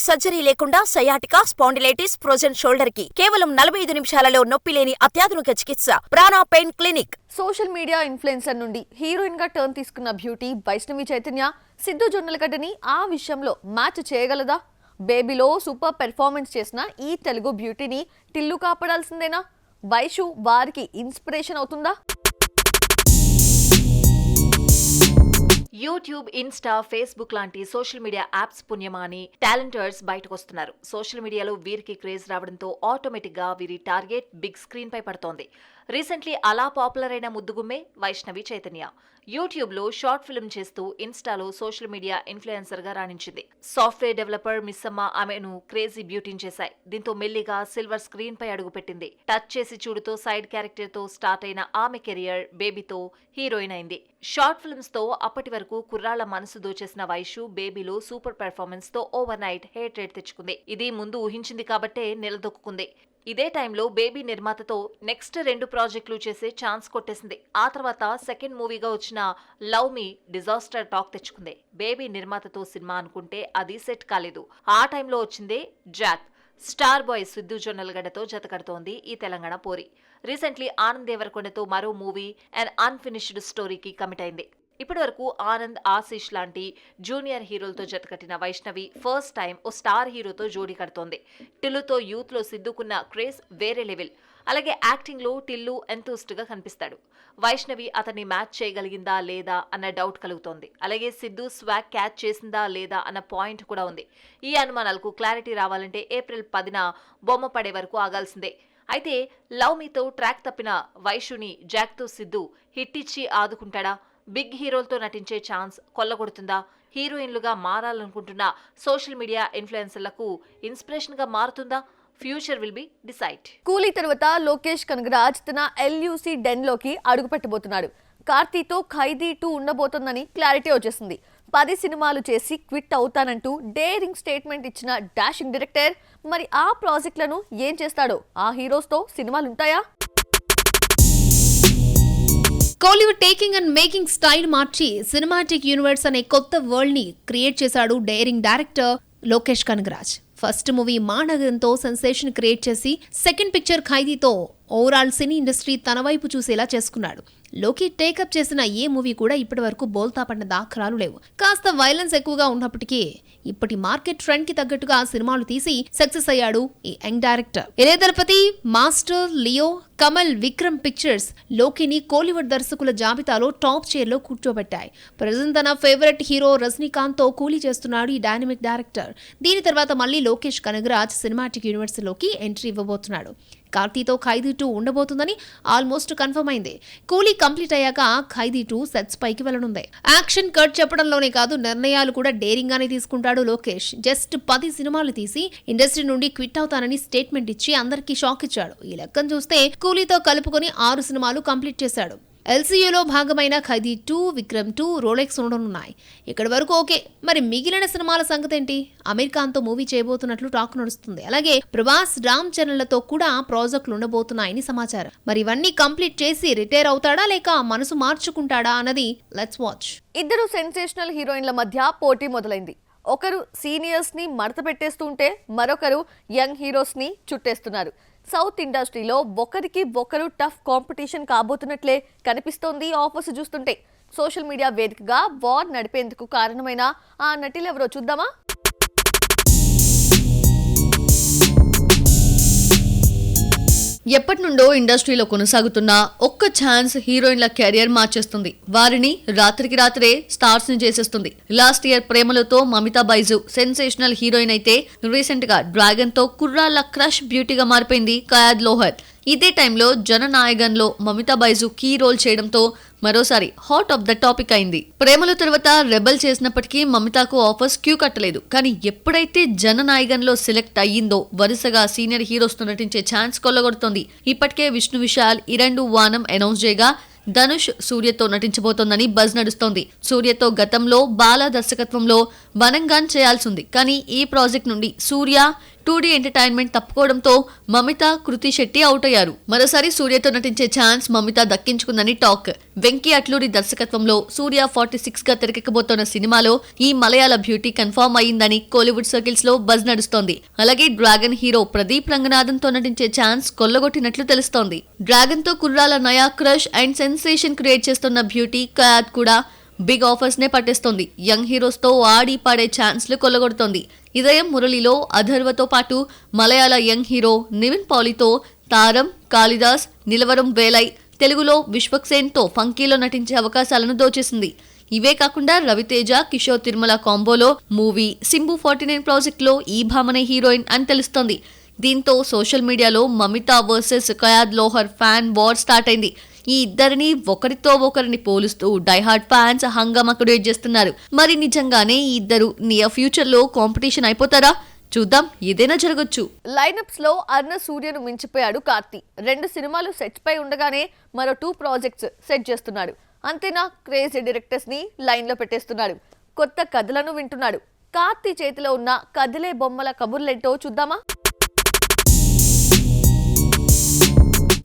Surgery లేకుండా sciatica, spondylitis, frozen shoulder కి కేవలం 45 నిమిషాలలో నొప్పి లేని అత్యాధునిక చికిత్స ప్రాణ pain clinic. Social media influencer నుండి హీరోయిన్ గా టర్న్ తీసుకున్న బ్యూటీ వైష్ణవి చైతన్య సిద్ధు జొన్నలగడ్డని ఆ విషయంలో మ్యాచ్ చేయగలదా? బేబీలో సూపర్ పెర్ఫార్మెన్స్ చేసిన ఈ తెలుగు బ్యూటీని టిల్లు కాపాడాల్సిందేనా? వైషు వారికి ఇన్స్పిరేషన్ అవుతుందా? యూట్యూబ్, ఇన్స్టా, ఫేస్బుక్ లాంటి సోషల్ మీడియా యాప్స్ పుణ్యమాని టాలెంటర్స్ బయటకు వస్తున్నారు. సోషల్ మీడియాలో వీరికి క్రేజ్ రావడంతో ఆటోమేటిక్ గా వీరి టార్గెట్ బిగ్ స్క్రీన్ పై పడుతోంది. రీసెంట్లీ అలా పాపులర్ అయిన ముద్దుగుమ్మే వైష్ణవి చైతన్య. యూట్యూబ్ లో షార్ట్ ఫిల్మ్ చేస్తూ ఇన్స్టాలో సోషల్ మీడియా ఇన్ఫ్లుయెన్సర్ గా రాణించింది. సాఫ్ట్వేర్ డెవలపర్ మిస్సమ్మ ఆమెను క్రేజీ బ్యూటీని చేశాయి. దీంతో మెల్లిగా సిల్వర్ స్క్రీన్ పై అడుగుపెట్టింది. టచ్ చేసి చూడుతో సైడ్ క్యారెక్టర్ తో స్టార్ట్ అయిన ఆమె కెరియర్ బేబీతో హీరోయిన్ అయింది. షార్ట్ ఫిల్మ్స్ తో అప్పటి వరకు కుర్రాళ్ల మనసు దోచేసిన వైషు బేబీలో సూపర్ పెర్ఫార్మెన్స్ తో ఓవర్ నైట్ హేట్ రేట్ తెచ్చుకుంది. ఇది ముందు ఊహించింది కాబట్టే నిలదొక్కుంది. ఇదే టైంలో బేబీ నిర్మాతతో నెక్స్ట్ 2 ప్రాజెక్టులు చేసే ఛాన్స్ కొట్టేసింది. ఆ తర్వాత సెకండ్ మూవీగా వచ్చిన లవ్ మీ డిజాస్టర్ టాక్ తెచ్చుకుంది. బేబీ నిర్మాతతో సినిమా అనుకుంటే అది సెట్ కాలేదు. ఆ టైంలో వచ్చిందే జాక్. స్టార్ బాయ్ సిద్ధు జొన్నలగడ్డతో జతకడుతోంది ఈ తెలంగాణ పోరి. రీసెంట్లీ ఆనంద్ దేవరకొండతో మరో మూవీ అండ్ అన్ఫినిష్డ్ స్టోరీకి కమిట్ అయింది. ఇప్పటి వరకు ఆనంద్, ఆశీష్ లాంటి జూనియర్ హీరోలతో జతకట్టిన వైష్ణవి ఫస్ట్ టైం ఓ స్టార్ హీరోతో జోడీ కడుతోంది. టిల్లుతో యూత్ లో సిద్ధుకున్న క్రేజ్ వేరే లెవెల్. అలాగే యాక్టింగ్ లో టిల్లు ఎంతూస్ట్ గా కనిపిస్తాడు. వైష్ణవి అతన్ని మ్యాచ్ చేయగలిగిందా లేదా అన్న డౌట్ కలుగుతోంది. అలాగే సిద్ధు స్వాగ్ క్యాచ్ చేసిందా లేదా అన్న పాయింట్ కూడా ఉంది. ఈ అనుమానాలకు క్లారిటీ రావాలంటే ఏప్రిల్ 10న బొమ్మ పడే వరకు ఆగాల్సిందే. అయితే లవ్ మీతో ట్రాక్ తప్పిన వైషుని జాక్తో సిద్ధు హిట్ ఇచ్చి ఆదుకుంటాడా? బిగ్ హీరోలతో నటించే ఛాన్స్ కొల్లగొడుతుందా? హీరోయిన్లుగా మారాలనుకుంటున్న సోషల్ మీడియా ఇన్ఫ్లుయెన్సర్లకు ఇన్స్పిరేషన్ గా మారుతుందా? Future will be decide. Coolie తర్వాత లోకేష్ కనగరాజ్ తన LUC డెన్ లోకి అడుగు పెట్టబోతున్నాడు. కార్తీతో ఖైదీ 2 ఉండబోతోందని క్లారిటీ వచ్చేసింది. 10 సినిమాలు చేసి క్విట్ అవుతానంటూ డేరింగ్ స్టేట్మెంట్ ఇచ్చిన డాషింగ్ డైరెక్టర్ మరి ఆ ప్రాజెక్టులను ఏం చేస్తాడో? ఆ హీరోస్తో సినిమాలుంటాయా? Kollywood taking and making style మార్చి సినిమాటిక్ యూనివర్స్ అనే కొత్త వరల్డ్ ని క్రియేట్ చేశాడు daring director Lokesh Kanagaraj. First movie మానగంతో సెన్సేషన్ క్రియేట్ చేసి సెకండ్ పిక్చర్ ఖైదీతో ఓవరాల్ సినీ ఇండస్ట్రీ తన వైపు చూసేలా చేసుకున్నాడు. లోకి టేకప్ చేసిన ఏ మూవీ కూడా ఇప్పటి వరకు బోల్తా పడిన దాఖలాలు లేవు. కాస్త వైలెన్స్ ఎక్కువగా ఉన్నప్పటికీ ఇప్పటి మార్కెట్ ట్రెండ్ కి తగ్గట్టుగా సినిమాలు తీసి సక్సెస్ అయ్యాడు ఈ యంగ్ డైరెక్టర్. ఇదే తరపతి మాస్టర్, లియో, కమల్, విక్రమ్ పిక్చర్స్ లోకిని కోలీవుడ్ దర్శకుల జాబితాలో టాప్ చైర్ లో కూర్చోబెట్టాయి. ప్రజెంట్ తన ఫేవరెట్ హీరో రజనీకాంత్ తో కూలీ చేస్తున్నాడు ఈ డైనమిక్ డైరెక్టర్. దీని తర్వాత మళ్ళీ లోకేష్ కనగరాజ్ సినిమాటిక్ యూనివర్స్ లోకి ఎంట్రీ ఇవ్వబోతున్నాడు. కార్తీతో ఖైదీ 2 ఉండబోతుందని ఆల్మోస్ట్ కన్ఫర్మ్ అయింది. కూలీ కంప్లీట్ అయ్యాక ఖైదీ 2 సెట్స్ పైకి వెళ్లనుంది. యాక్షన్ కట్ చెప్పడంలోనే కాదు, నిర్ణయాలు కూడా డేరింగ్ గానే తీసుకుంటాడు లోకేష్. జస్ట్ 10 సినిమాలు తీసి ఇండస్ట్రీ నుండి క్విట్ అవుతానని స్టేట్మెంట్ ఇచ్చి అందరికీ షాక్ ఇచ్చాడు. ఈ లెక్కను చూస్తే కూలీతో కలుపుకొని 6 సినిమాలు కంప్లీట్ చేశాడు. LCUలో భాగమైన ఖైదీ 2, విక్రమ్ 2, రోలెక్స్ ఉండనున్నాయి. ఇక్కడి వరకు ఓకే. మరి మిగిలిన సినిమాల సంగతి ఏంటి? అమీర్ ఖాన్ తో మూవీ చేయబోతున్నట్లు టాక్ నడుస్తుంది. అలాగే ప్రభాస్, రామ్ చరణ్లతో కూడా ప్రాజెక్టులు ఉండబోతున్నాయని సమాచారం. మరి ఇవన్నీ కంప్లీట్ చేసి రిటైర్ అవుతాడా లేక మనసు మార్చుకుంటాడా అన్నది లెట్స్ వాచ్. ఇద్దరు సెన్సేషనల్ హీరోయిన్ల మధ్య పోటీ మొదలైంది. ఒకరు సీనియర్స్ ని మడత పెట్టేస్తుంటే మరొకరు యంగ్ హీరోస్ ని చుట్టేస్తున్నారు. సౌత్ ఇండస్ట్రీలో ఒకరికి ఒకరు టఫ్ కాంపిటీషన్ కాబోతున్నట్లే కనిపిస్తోంది ఆఫర్స్ చూస్తుంటే. సోషల్ మీడియా వేదికగా వార్ నడిపేందుకు కారణమైన ఆ నటులెవరో చూద్దామా? ఎప్పటి నుండో ఇండస్ట్రీలో కొనసాగుతున్న ఒక్క ఛాన్స్ హీరోయిన్ల కెరియర్ మార్చేస్తుంది. వారిని రాత్రికి రాత్రే స్టార్స్ ని చేసేస్తుంది. లాస్ట్ ఇయర్ ప్రేమలతో మమితా బైజు సెన్సేషనల్ హీరోయిన్ అయితే రీసెంట్ గా డ్రాగన్ తో కుర్రాళ్ళ క్రష్ బ్యూటీగా మారిపోయింది కయాద్ లోహర్. ఇదే టైంలో జననాయగన్లో మమితా బైజు కీ రోల్ చేయడంతో మరోసారి హాట్ ఆఫ్ ద టాపిక్ అయింది. ప్రేమల తర్వాత రెబల్ చేసినప్పటికీ మమితాకు ఆఫర్స్ క్యూ కట్టలేదు. కానీ ఎప్పుడైతే జననాయగన్లో సెలెక్ట్ అయ్యిందో వరుసగా సీనియర్ హీరోస్ తో నటించే ఛాన్స్ కొల్లగొడుతోంది. ఇప్పటికే విష్ణు విశాల్, ఇరండు వానం అనౌన్స్ చేయగా ధనుష్ సూర్యతో నటించబోతోందని బజ్ నడుస్తోంది. సూర్యతో గతంలో బాలా దర్శకత్వంలో వనంగాన్ చేయాల్సింది. కానీ ఈ ప్రాజెక్ట్ నుండి సూర్య 2D ఎంటర్టైన్మెంట్ తప్పుకోవడంతో మమిత, కృతి శెట్టి అవుట్ అయ్యారు. మరోసారి సూర్యతో నటించే ఛాన్స్ మమిత దక్కించుకుందని టాక్. వెంకీ అట్లూరి దర్శకత్వంలో సూర్య 46 గా తెరకెక్కబోతోన్న సినిమాలో ఈ మలయాళ బ్యూటీ కన్ఫర్మ్ అయ్యిందని కోలీవుడ్ సర్కిల్స్ లో బజ్ నడుస్తోంది. అలాగే డ్రాగన్ హీరో ప్రదీప్ రంగనాథన్ తో నటించే ఛాన్స్ కొల్లగొట్టినట్లు తెలుస్తోంది. డ్రాగన్ తో కుర్రాల నయా క్రష్ అండ్ సెన్సేషన్ క్రియేట్ చేస్తున్న బ్యూటీ కయాద్ కూడా బిగ్ ఆఫర్స్ నే పట్టేస్తోంది. యంగ్ హీరోస్ తో ఆడి పాడే ఛాన్స్లు కొల్లగొడుతోంది. ఇదయం మురళిలో అథర్వతో పాటు మలయాళ యంగ్ హీరో నివిన్ పాలితో తారం, కాళిదాస్, నిలవరం వేలై, తెలుగులో విశ్వక్సేన్ తో ఫంకీలో నటించే అవకాశాలను దోచేసింది. ఇవే కాకుండా రవితేజ, కిషోర్ తిరుమల కాంబోలో మూవీ సింబు 49 ప్రాజెక్ట్ లో ఈ భామనే హీరోయిన్ అని తెలుస్తోంది. దీంతో సోషల్ మీడియాలో Mamitha versus Kayadu Lohar fan war start అయింది. ఈ ఇద్దరిని ఒకరితో ఒకరిని పోలుస్తూ డైహార్డ్ ఫ్యాన్స్ హంగామా క్రియేట్ చేస్తున్నారు. మరి నిజంగానే ఈ ఇద్దరు నియర్ ఫ్యూచర్ లో కాంపిటీషన్ అయిపోతారా? చూద్దాం, ఏదైనా జరగొచ్చు. లైనప్స్ లో అర్ణ సూర్యను మించిపోయాడు కార్తీ. 2 సినిమాలు సెట్స్ పై ఉండగానే మరో 2 ప్రాజెక్ట్స్ సెట్ చేస్తున్నాడు. అంతేనా, క్రేజీ డైరెక్టర్స్ ని లైన్ లో పెట్టేస్తున్నాడు. కొత్త కథలను వింటున్నాడు. కార్తీ చేతిలో ఉన్న కదిలే బొమ్మల కబుర్లేంటో చూద్దామా?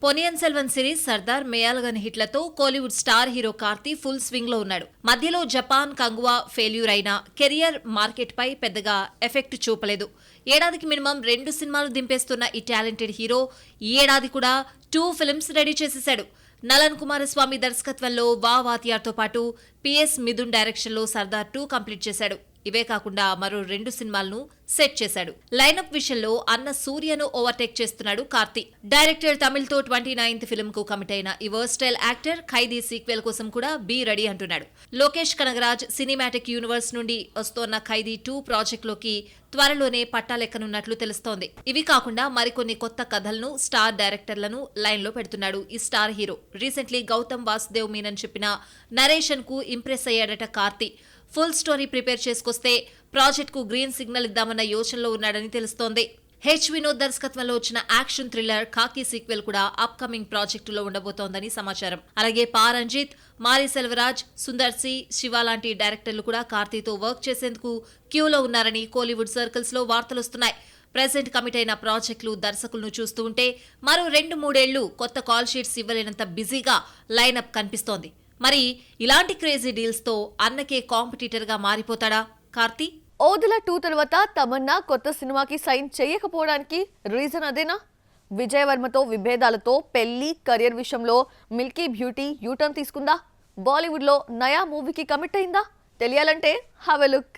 పొనియన్ సెల్వన్ సిరీస్ సర్దార్ మేయాలగన్ హిట్లతో Kollywood star hero Karthi full swing లో ఉన్నాడు. మధ్యలో జపాన్ కంగువా ఫెయిల్యూర్ అయినా కెరియర్ మార్కెట్ పై పెద్దగా ఎఫెక్ట్ చూపలేదు. ఏడాదికి మినిమం 2 సినిమాలు దింపేస్తున్న ఈ టాలెంటెడ్ హీరో ఈ ఏడాది కూడా 2 ఫిల్మ్స్ రెడీ చేసేశాడు. నలన్ కుమారస్వామి దర్శకత్వంలో వా వాతియార్తో పాటు PS మిథున్ డైరెక్షన్ లో సర్దార్ 2 కంప్లీట్ చేశాడు. ఇవే కాకుండా మరో 2 సినిమాలను సెట్ చేశాడు. లైనప్ విషయంలో అన్న సూర్యను ఓవర్టేక్ చేస్తున్నాడు కార్తీ. డైరెక్టర్ తమిళ్తో 29th ఫిల్మ్ కు కమిట్ అయిన ఈ వర్స్టైల్ యాక్టర్ ఖైదీ సీక్వెల్ కోసం కూడా బీ రెడీ అంటున్నాడు. లోకేష్ కనగరాజ్ సినిమాటిక్ యూనివర్స్ నుండి వస్తోన్న ఖైదీ 2 ప్రాజెక్ట్ లోకి త్వరలోనే పట్టాలెక్కనున్నట్లు తెలుస్తోంది. ఇవి కాకుండా మరికొన్ని కొత్త కథలను, స్టార్ డైరెక్టర్లను లైన్ లో పెడుతున్నాడు ఈ star hero. Recently Gautham Vasudev Menon చెప్పిన నరేషన్ కు ఇంప్రెస్ అయ్యాడట కార్తీ. ఫుల్ స్టోరీ ప్రిపేర్ చేసుకొస్తే ప్రాజెక్ట్ కు గ్రీన్ సిగ్నల్ ఇద్దామన్న యోచనలో ఉన్నాడని తెలుస్తోంది. వినోద్ దర్శకత్వంలో వచ్చిన యాక్షన్ థ్రిల్లర్ కాకి సీక్వెల్ కూడా అప్ కమింగ్ ప్రాజెక్టులో ఉండబోతోందని సమాచారం. అలాగే రంజిత్, మారి సెల్వరాజ్, సుందర్ సి, శివ లాంటి డైరెక్టర్లు కూడా కార్తీతో వర్క్ చేసేందుకు క్యూలో ఉన్నారని కోలీవుడ్ సర్కిల్స్ లో వార్తలొస్తున్నాయి. ప్రెజెంట్ కమిట్ అయిన ప్రాజెక్టులు, దర్శకులను చూస్తూ ఉంటే మరో 2-3 ఏళ్లు కొత్త కాల్ షీట్స్ ఇవ్వలేనంత బిజీగా లైనప్ కనిపిస్తోంది. మరి ఇలాంటి క్రేజీ డీల్స్ తో అన్నకే కాంపిటీటర్ గా మారిపోతాడా కార్తీ? ఓదెల 2 తర్వాత తమన్నా కొత్త సినిమాకి సైన్ చేయకపోవడానికి రీజన్ అదేనా? విజయ్ వర్మతో విభేదాలతో పెళ్లి, కెరియర్ విషయంలో మిల్కీ బ్యూటీ యూటర్న్ తీసుకుందా? బాలీవుడ్ లో నయా మూవీకి కమిట్ అయిందా? తెలియాలంటే హావ్ ఎ లుక్.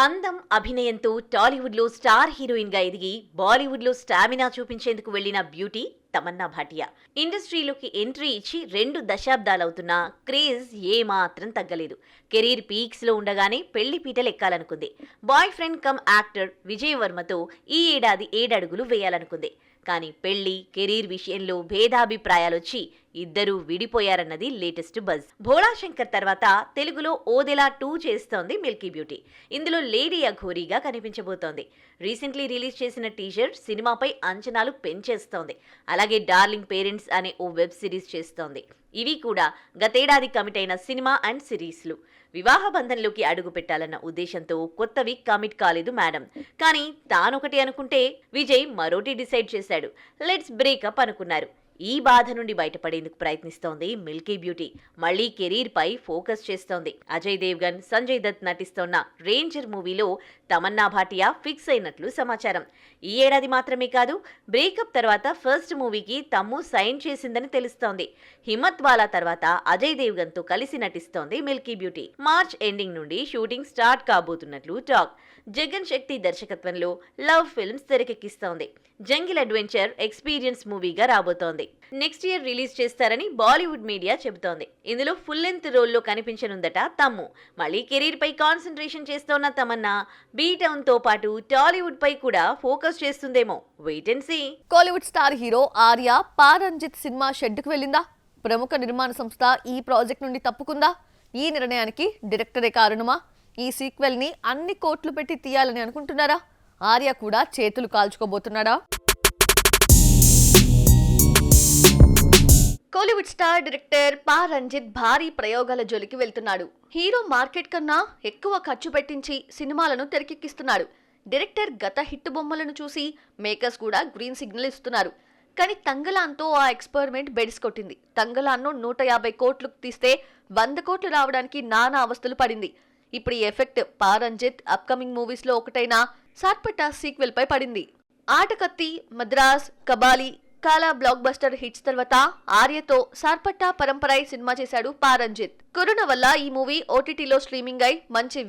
అందం, అభినయంతో టాలీవుడ్ లో స్టార్ హీరోయిన్ గా ఎదిగి బాలీవుడ్ లో స్టామినా చూపించేందుకు వెళ్లిన బ్యూటీ తమన్నా భాటియా. ఇండస్ట్రీలోకి ఎంట్రీ ఇచ్చి 2 దశాబ్దాలవుతున్నా క్రేజ్ ఏమాత్రం తగ్గలేదు. కెరీర్ పీక్స్ లో ఉండగానే పెళ్లి పీటలు ఎక్కాలనుకుంది. Boyfriend come actor Vijay వర్మతో ఈ ఏడాది 7 అడుగులు వేయాలనుకుంది. కానీ పెళ్లి, కెరీర్ విషయంలో భేదాభిప్రాయాలొచ్చి ఇద్దరూ విడిపోయారన్నది లేటెస్ట్ బజ్. భోళా శంకర్ తర్వాత తెలుగులో ఓదెలా 2 చేస్తోంది మిల్కీ బ్యూటీ. ఇందులో లేడీ అఘోరీగా కనిపించబోతోంది. రీసెంట్లీ రిలీజ్ చేసిన టీజర్ సినిమాపై అంచనాలు పెంచేస్తోంది. అలాగే డార్లింగ్ పేరెంట్స్ అనే ఓ వెబ్ సిరీస్ చేస్తోంది. ఇవి కూడా గతేడాది కమిట్ అయిన సినిమా అండ్ సిరీస్లు. వివాహ బంధంలోకి అడుగు పెట్టాలన్న ఉద్దేశంతో కొత్తవి కమిట్ కాలేదు మేడం. కానీ తానొకటి అనుకుంటే విజయ్ మరోటి డిసైడ్ చేశాడు. లెట్స్ బ్రేకప్ అనుకున్నారు. ఈ బాధ నుండి బయటపడేందుకు ప్రయత్నిస్తోంది మిల్కీ బ్యూటీ. మళ్లీ కెరీర్ పై ఫోకస్ చేస్తోంది. అజయ్ దేవ్గన్, సంజయ్ దత్ నటిస్తోన్న రేంజర్ మూవీలో తమన్నా భాటియా ఫిక్స్ అయినట్లు సమాచారం. ఈ ఏడాది మాత్రమే కాదు, బ్రేకప్ తర్వాత ఫస్ట్ మూవీకి తమ్ము సైన్ చేసిందని తెలుస్తోంది. హిమ్మత్ వాలా తర్వాత అజయ్ దేవ్గన్ తో కలిసి నటిస్తోంది మిల్కీ బ్యూటీ. మార్చ్ ఎండింగ్ నుండి షూటింగ్ స్టార్ట్ కాబోతున్నట్లు టాక్. జగన్ శక్తి దర్శకత్వంలో లవ్ ఫిల్మ్స్ తెరకెక్కిస్తోంది. జంగిల్ అడ్వెంచర్ ఎక్స్పీరియన్స్ మూవీగా రాబోతోంది. నెక్స్ట్ ఇయర్ రిలీజ్ చేస్తారని బాలీవుడ్ మీడియా చెబుతోంది. ఇందులో ఫుల్ లెంత్ రోల్లో కనిపించనుందట తమ్ము. మళ్ళీ కెరీర్ పై కాన్సన్ట్రేషన్ చేస్తోన్న తమన్నా బీ టౌన్ తో పాటు టాలీవుడ్ పై కూడా ఫోకస్ చేస్తుందేమో. Wait and see. Kollywood star hero Arya Ranjith cinema షెడ్డుకు వెళ్ళిందా? ప్రముఖ నిర్మాణ సంస్థ ఈ ప్రాజెక్ట్ నుండి తప్పుకుందా? ఈ నిర్ణయానికి డైరెక్టరే కారణమా? ఈ సీక్వెల్ ని అన్ని కోట్లు పెట్టి తీయాలని అనుకుంటున్నారా? ఆర్య కూడా చేతులు కాల్చుకోబోతున్నాడా? కోలీవుడ్ స్టార్ డైరెక్టర్ పా రంజిత్ భారీ ప్రయోగాల జోలికి వెళ్తున్నాడు. హీరో మార్కెట్ కన్నా ఎక్కువ ఖర్చు పెట్టించి సినిమాలను తెరకెక్కిస్తున్నాడు. డైరెక్టర్ గత హిట్ బొమ్మలను చూసి మేకర్స్ కూడా గ్రీన్ సిగ్నల్ ఇస్తున్నారు. కానీ తంగలాన్తో ఆ ఎక్స్పెరిమెంట్ బెడిసి కొట్టింది. తంగలాన్ను 150 కోట్లు తీస్తే 100 కోట్లు రావడానికి నానా అవస్థలు పడింది. ఇప్పుడు ఈ ఎఫెక్ట్ పా రంజిత్ అప్కమింగ్ మూవీస్ లో ఒకటైన సార్పట్టా సీక్వెల్ పై పడింది. ఆటకత్తి, మద్రాస్, కబాలి, కాలా బ్లాక్ బస్టర్ హిట్స్ తర్వాత ఆర్యతో సార్పట్టా పరంపరాయ్ సినిమా చేశాడు పా రంజిత్. కరోనా వల్ల ఈ మూవీ ఓటీటీలో స్ట్రీమింగ్ అయి మంచి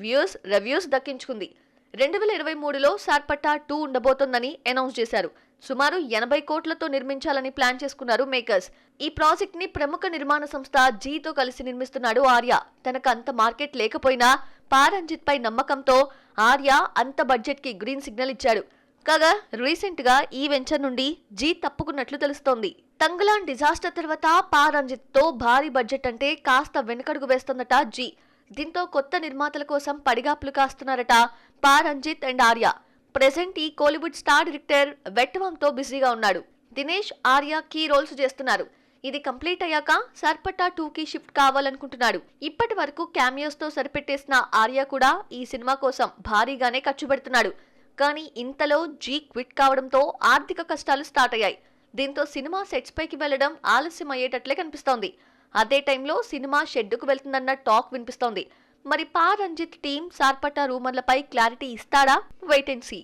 రివ్యూస్ దక్కించుకుంది. 2023లో సార్పట్టా 2 ఉండబోతోందని అనౌన్స్ చేశారు. సుమారు 80 కోట్లతో నిర్మించాలని ప్లాన్ చేసుకున్నారు మేకర్స్. ఈ ప్రాజెక్ట్ ని ప్రముఖ నిర్మాణ సంస్థ జీతో కలిసి నిర్మిస్తున్నాడు ఆర్య. తనకు అంత మార్కెట్ లేకపోయినా పా రంజిత్ పై నమ్మకంతో ఆర్య అంత బడ్జెట్ కి గ్రీన్ సిగ్నల్ ఇచ్చాడు. కాగా రీసెంట్ గా ఈ వెంచర్ నుండి జీ తప్పుకున్నట్లు తెలుస్తోంది. తంగలాన్ డిజాస్టర్ తర్వాత పా రంజిత్ తో భారీ బడ్జెట్ అంటే కాస్త వెనకడుగు వేస్తోందట జీ. దీంతో కొత్త నిర్మాతల కోసం పడిగాపులు కాస్తున్నారట పా రంజిత్ అండ్ ఆర్య. ప్రెసెంట్ ఈ కోలీవుడ్ స్టార్ డైరెక్టర్ వెట్టవంతో బిజీగా ఉన్నాడు. దినేష్, ఆర్య కీ రోల్స్ చేస్తున్నారు. ఇది కంప్లీట్ అయ్యాక సార్పట్టా 2కి షిఫ్ట్ కావాలనుకుంటున్నాడు. ఇప్పటి వరకు క్యామియోస్ తో సరిపెట్టేసిన ఆర్య కూడా ఈ సినిమా కోసం భారీగానే ఖర్చు పెడుతున్నాడు. కానీ ఇంతలో జీ క్విట్ కావడంతో ఆర్థిక కష్టాలు స్టార్ట్ అయ్యాయి. దీంతో సినిమా సెట్స్ పైకి వెళ్లడం ఆలస్యం అయ్యేటట్లే కనిపిస్తోంది. అదే టైంలో సినిమా షెడ్డుకు వెళ్తుందన్న టాక్ వినిపిస్తోంది. మరి పా రంజిత్ టీం సార్పట్టా రూమర్లపై క్లారిటీ ఇస్తాడా? వెయిట్ అండ్ సీ.